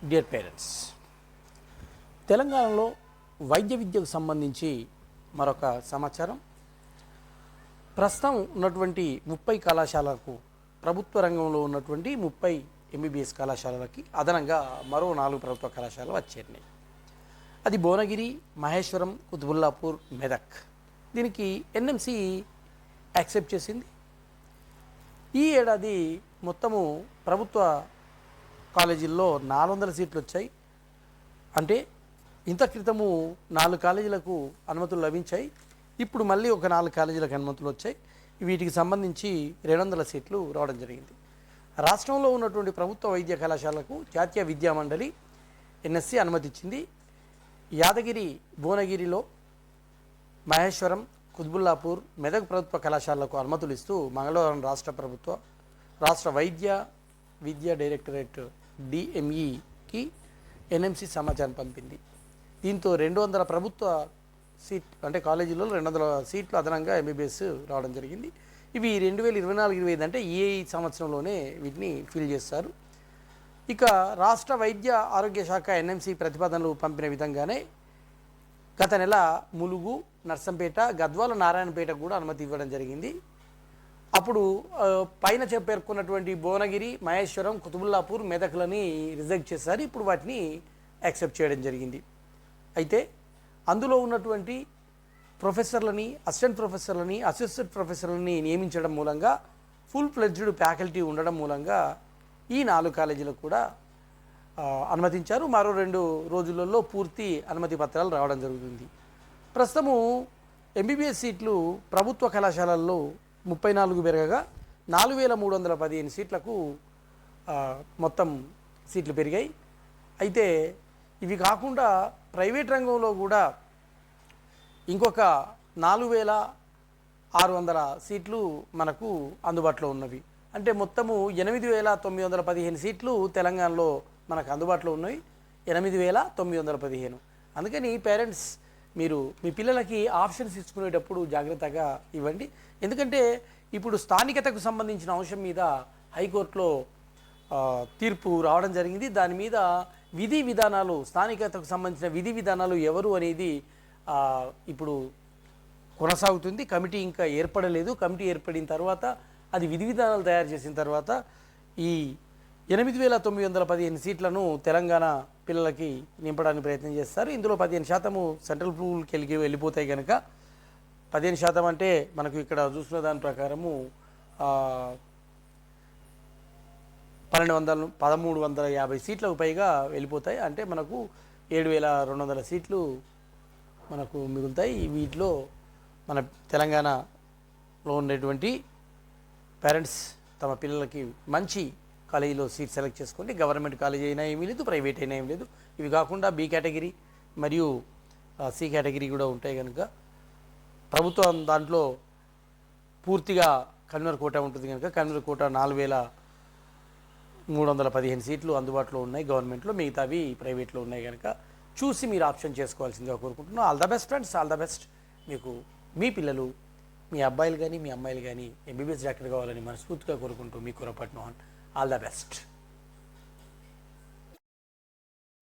Dear parents, తెలంగాణలో వైద్య విద్యకు సంబంధించి మరొక సమాచారం. ప్రస్తుతం ఉన్నటువంటి 30 కళాశాలలకు, ప్రభుత్వ రంగంలో ఉన్నటువంటి 30 ఎంబీబీఎస్ కళాశాలలకి అదనంగా మరో 4 ప్రభుత్వ కళాశాలలు వచ్చేరినాయి. అది భువనగిరి, మహేశ్వరం, కుతుబుల్లాపూర్, మెదక్. దీనికి ఎన్ఎంసి యాక్సెప్ట్ చేసింది. ఈ ఏడాది మొత్తము ప్రభుత్వ కాలేజీల్లో 400 సీట్లు వచ్చాయి. అంటే ఇంత క్రితము 4 కాలేజీలకు అనుమతులు లభించాయి. ఇప్పుడు మళ్ళీ ఒక 4 కాలేజీలకు అనుమతులు వచ్చాయి. వీటికి సంబంధించి 200 సీట్లు రావడం జరిగింది. రాష్ట్రంలో ఉన్నటువంటి ప్రభుత్వ వైద్య కళాశాలకు జాతీయ విద్యా మండలి ఎన్ఎస్సి అనుమతి ఇచ్చింది. యాదగిరి, భువనగిరిలో, మహేశ్వరం, కుతుబుల్లాపూర్, మెదక్ ప్రభుత్వ కళాశాలకు అనుమతులు ఇస్తూ మంగళవారం రాష్ట్ర వైద్య విద్యా డైరెక్టరేట్ డిఎంఈకి ఎన్ఎంసి సమాచారం పంపింది. దీంతో 200 ప్రభుత్వ సీట్ అంటే కాలేజీలో 200 సీట్లు అదనంగా ఎంబీబీఎస్ రావడం జరిగింది. ఇవి 2024-25 అంటే ఈ సంవత్సరంలోనే వీటిని ఫిల్ చేస్తారు. ఇక రాష్ట్ర వైద్య ఆరోగ్య శాఖ ఎన్ఎంసి ప్రతిపాదనలు పంపిన విధంగానే గత నెల ములుగు, నర్సంపేట, గద్వాల, నారాయణపేట కూడా అనుమతి ఇవ్వడం జరిగింది. అప్పుడు పైన పేర్కొన్నటువంటి భువనగిరి, మహేశ్వరం, కుతుబుల్లాపూర్, మెదక్లని రిజెక్ట్ చేశారు. ఇప్పుడు వాటిని యాక్సెప్ట్ చేయడం జరిగింది. అయితే అందులో ఉన్నటువంటి ప్రొఫెసర్లని, అసిస్టెంట్ ప్రొఫెసర్లని నియమించడం మూలంగా ఫుల్ ఫ్లెడ్జ్డ్ ఫ్యాకల్టీ ఉండడం మూలంగా ఈ 4 కాలేజీలకు కూడా అనుమతించారు. మరో 2 రోజులలో పూర్తి అనుమతి పత్రాలు రావడం జరుగుతుంది. ప్రస్తుతము ఎంబీబీఎస్ సీట్లు ప్రభుత్వ కళాశాలల్లో 34 పెరగగా 4315 సీట్లకు మొత్తం సీట్లు పెరిగాయి. అయితే ఇవి కాకుండా ప్రైవేట్ రంగంలో కూడా ఇంకొక 4600 సీట్లు మనకు అందుబాటులో ఉన్నవి. అంటే మొత్తము 8915 సీట్లు తెలంగాణలో మనకు అందుబాటులో ఉన్నాయి. 8915. అందుకని పేరెంట్స్, మీరు మీ పిల్లలకి ఆప్షన్స్ ఇచ్చుకునేటప్పుడు జాగ్రత్తగా ఇవ్వండి. ఎందుకంటే ఇప్పుడు స్థానికతకు సంబంధించిన అంశం మీద హైకోర్టులో తీర్పు రావడం జరిగింది. దాని మీద విధి విధానాలు, స్థానికతకు సంబంధించిన విధి విధానాలు ఎవరు అనేది ఇప్పుడు కొనసాగుతుంది. కమిటీ ఇంకా ఏర్పడలేదు. కమిటీ ఏర్పడిన తర్వాత అది విధి విధానాలు తయారు చేసిన తర్వాత ఈ 8915 సీట్లను తెలంగాణ పిల్లలకి నింపడానికి ప్రయత్నం చేస్తారు. ఇందులో 15% సెంట్రల్ రూల్కి వెళ్ళిపోతాయి కనుక 15% అంటే మనకు ఇక్కడ చూసిన దాని ప్రకారము 1350 సీట్లకు పైగా వెళ్ళిపోతాయి. అంటే మనకు 7200 సీట్లు మనకు మిగులుతాయి. వీటిలో మన తెలంగాణలో ఉన్నటువంటి పేరెంట్స్ తమ పిల్లలకి మంచి కాలేజీలో సీట్ సెలెక్ట్ చేసుకోండి. గవర్నమెంట్ కాలేజీ అయినా ఏమీ లేదు, ప్రైవేట్ అయినా ఏమీ లేదు. ఇవి కాకుండా బి కేటగిరీ మరియు సి కేటగిరీ కూడా ఉంటాయి కనుక ప్రభుత్వం దాంట్లో పూర్తిగా కన్వీనర్ కోటా ఉంటుంది కనుక కన్వీనర్ కోటా 4315 సీట్లు అందుబాటులో ఉన్నాయి గవర్నమెంట్లో. మిగతావి ప్రైవేట్లో ఉన్నాయి కనుక చూసి మీరు ఆప్షన్ చేసుకోవాల్సిందిగా కోరుకుంటున్నాను. All the best friends, all the best. మీకు మీ పిల్లలు, మీ అబ్బాయిలు కానీ మీ అమ్మాయిలు కానీ ఎంబీబీఎస్ డాక్టర్ కావాలని మనస్ఫూర్తిగా కోరుకుంటూ మీ కురపట్నం. All the best.